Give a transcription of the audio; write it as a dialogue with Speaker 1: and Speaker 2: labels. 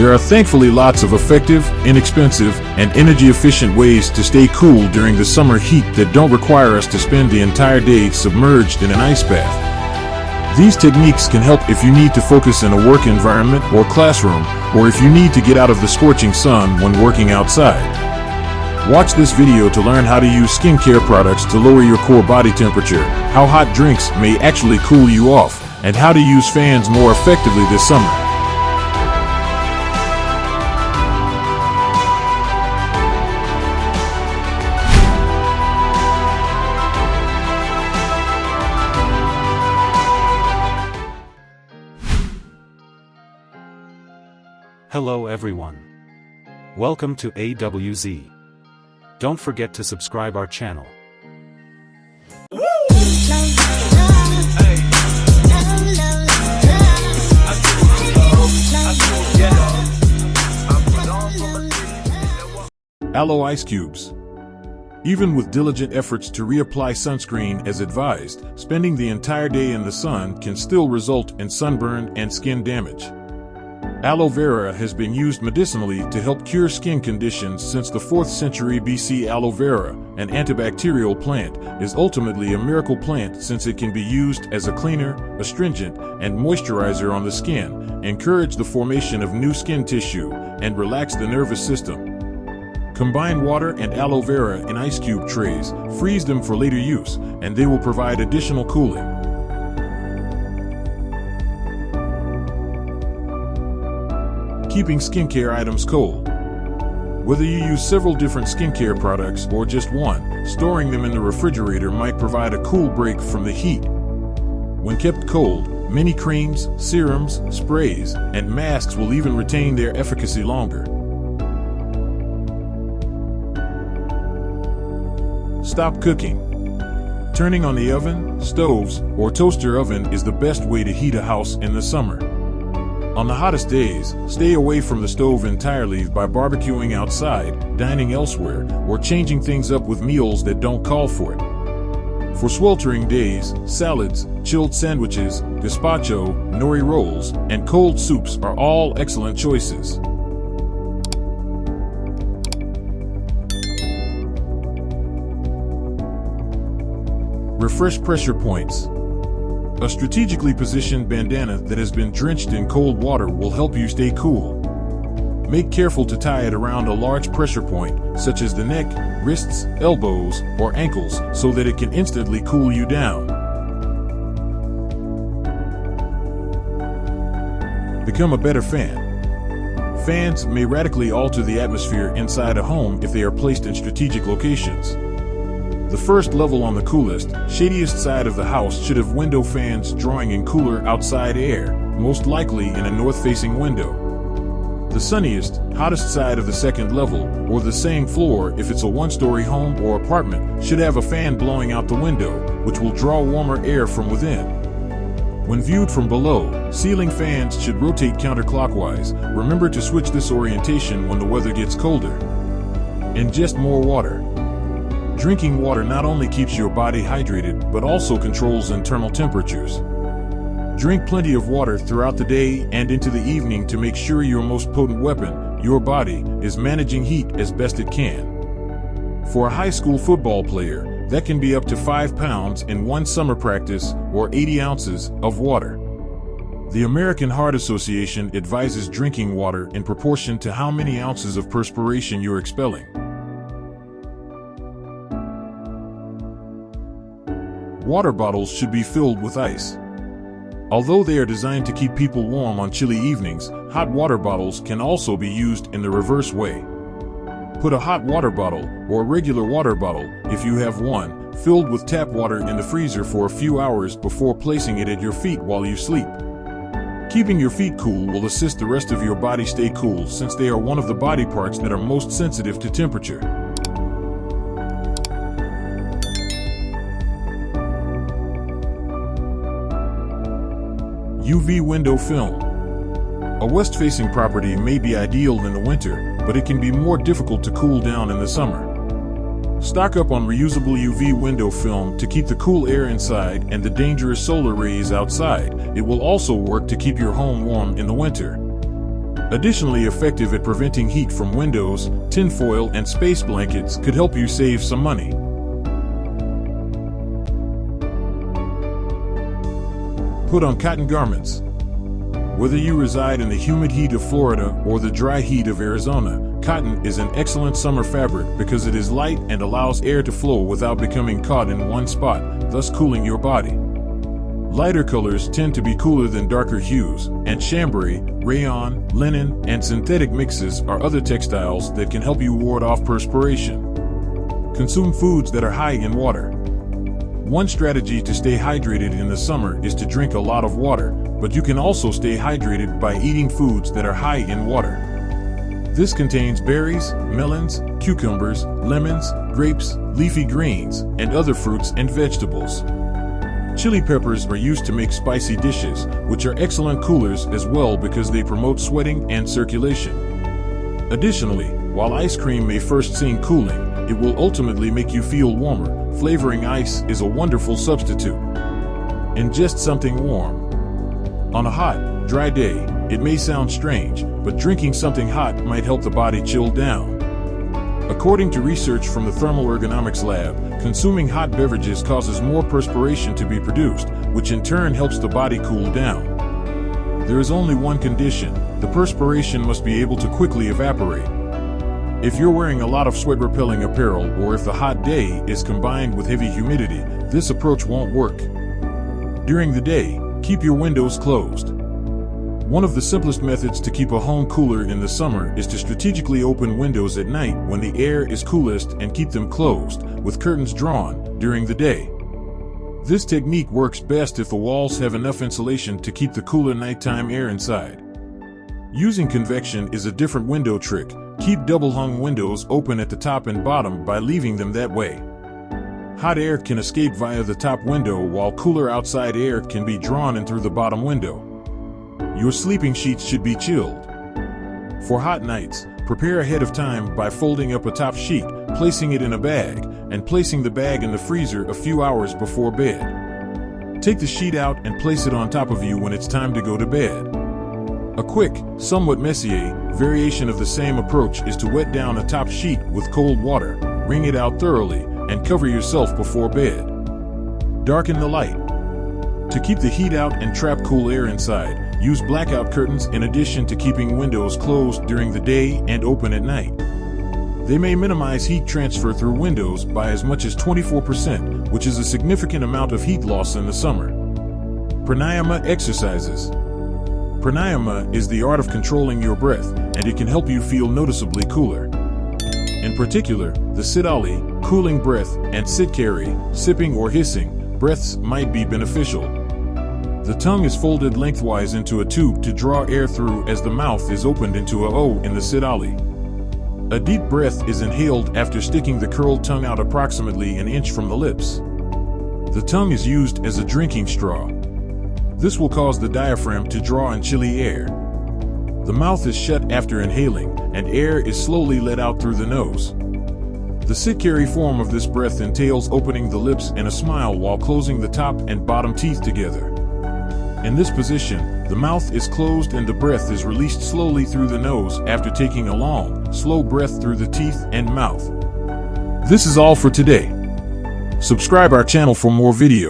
Speaker 1: There are thankfully lots of effective, inexpensive, and energy-efficient ways to stay cool during the summer heat that don't require us to spend the entire day submerged in an ice bath. These techniques can help if you need to focus in a work environment or classroom, or if you need to get out of the scorching sun when working outside. Watch this video to learn how to use skincare products to lower your core body temperature, how hot drinks may actually cool you off, and how to use fans more effectively this summer.
Speaker 2: Hello everyone. Welcome to AWZ. Don't forget to subscribe our channel.
Speaker 1: Aloe ice cubes. Even with diligent efforts to reapply sunscreen as advised, spending the entire day in the sun can still result in sunburn and skin damage. Aloe vera has been used medicinally to help cure skin conditions since the 4th century BC. Aloe vera, an antibacterial plant, is ultimately a miracle plant since it can be used as a cleaner, astringent, and moisturizer on the skin, encourage the formation of new skin tissue, and relax the nervous system. Combine water and aloe vera in ice cube trays, freeze them for later use, and they will provide additional cooling. Keeping skincare items cold. Whether you use several different skincare products or just one, storing them in the refrigerator might provide a cool break from the heat. When kept cold, many creams, serums, sprays, and masks will even retain their efficacy longer. Stop cooking. Turning on the oven, stoves, or toaster oven is the best way to heat a house in the summer. On the hottest days, stay away from the stove entirely by barbecuing outside, dining elsewhere, or changing things up with meals that don't call for it. For sweltering days, salads, chilled sandwiches, gazpacho, nori rolls, and cold soups are all excellent choices. Refresh pressure points. A strategically positioned bandana that has been drenched in cold water will help you stay cool. Make careful to tie it around a large pressure point, such as the neck, wrists, elbows, or ankles, so that it can instantly cool you down. Become a better fan. Fans may radically alter the atmosphere inside a home if they are placed in strategic locations. The first level on the coolest, shadiest side of the house should have window fans drawing in cooler outside air, most likely in a north-facing window. The sunniest, hottest side of the second level, or the same floor if it's a one-story home or apartment, should have a fan blowing out the window, which will draw warmer air from within. When viewed from below, ceiling fans should rotate counterclockwise. Remember to switch this orientation when the weather gets colder. Ingest more water. Drinking water not only keeps your body hydrated, but also controls internal temperatures. Drink plenty of water throughout the day and into the evening to make sure your most potent weapon, your body, is managing heat as best it can. For a high school football player, that can be up to 5 pounds in one summer practice or 80 ounces of water. The American Heart Association advises drinking water in proportion to how many ounces of perspiration you're expelling. Water bottles should be filled with ice. Although they are designed to keep people warm on chilly evenings, hot water bottles can also be used in the reverse way. Put a hot water bottle, or a regular water bottle, if you have one, filled with tap water in the freezer for a few hours before placing it at your feet while you sleep. Keeping your feet cool will assist the rest of your body stay cool since they are one of the body parts that are most sensitive to temperature. UV window film. A west-facing property may be ideal in the winter, but it can be more difficult to cool down in the summer. Stock up on reusable UV window film to keep the cool air inside and the dangerous solar rays outside. It will also work to keep your home warm in the winter. Additionally effective at preventing heat from windows, tinfoil, and space blankets could help you save some money. Put on cotton garments. Whether you reside in the humid heat of Florida or the dry heat of Arizona, cotton is an excellent summer fabric because it is light and allows air to flow without becoming caught in one spot, thus cooling your body. Lighter colors tend to be cooler than darker hues, and chambray, rayon, linen, and synthetic mixes are other textiles that can help you ward off perspiration. Consume foods that are high in water. One strategy to stay hydrated in the summer is to drink a lot of water, but you can also stay hydrated by eating foods that are high in water. This contains berries, melons, cucumbers, lemons, grapes, leafy greens, and other fruits and vegetables. Chili peppers are used to make spicy dishes, which are excellent coolers as well because they promote sweating and circulation. Additionally, while ice cream may first seem cooling, it will ultimately make you feel warmer. Flavoring ice is a wonderful substitute. Ingest something warm. On a hot, dry day, it may sound strange, but drinking something hot might help the body chill down. According to research from the Thermal Ergonomics Lab, consuming hot beverages causes more perspiration to be produced, which in turn helps the body cool down. There is only one condition: the perspiration must be able to quickly evaporate. If you're wearing a lot of sweat-repelling apparel, or if the hot day is combined with heavy humidity, this approach won't work. During the day, keep your windows closed. One of the simplest methods to keep a home cooler in the summer is to strategically open windows at night when the air is coolest and keep them closed, with curtains drawn, during the day. This technique works best if the walls have enough insulation to keep the cooler nighttime air inside. Using convection is a different window trick. Keep double-hung windows open at the top and bottom by leaving them that way. Hot air can escape via the top window while cooler outside air can be drawn in through the bottom window. Your sleeping sheets should be chilled. For hot nights, prepare ahead of time by folding up a top sheet, placing it in a bag, and placing the bag in the freezer a few hours before bed. Take the sheet out and place it on top of you when it's time to go to bed. A quick, somewhat messy variation of the same approach is to wet down a top sheet with cold water, wring it out thoroughly, and cover yourself before bed. Darken the light. To keep the heat out and trap cool air inside, use blackout curtains in addition to keeping windows closed during the day and open at night. They may minimize heat transfer through windows by as much as 24%, which is a significant amount of heat loss in the summer. Pranayama exercises. Pranayama is the art of controlling your breath, and it can help you feel noticeably cooler. In particular, the Siddhali, cooling breath, and Sitkari, sipping or hissing, breaths might be beneficial. The tongue is folded lengthwise into a tube to draw air through as the mouth is opened into a O in the Siddhali. A deep breath is inhaled after sticking the curled tongue out approximately an inch from the lips. The tongue is used as a drinking straw. This will cause the diaphragm to draw in chilly air. The mouth is shut after inhaling, and air is slowly let out through the nose. The Sitkari form of this breath entails opening the lips in a smile while closing the top and bottom teeth together. In this position, the mouth is closed and the breath is released slowly through the nose after taking a long, slow breath through the teeth and mouth. This is all for today. Subscribe our channel for more videos.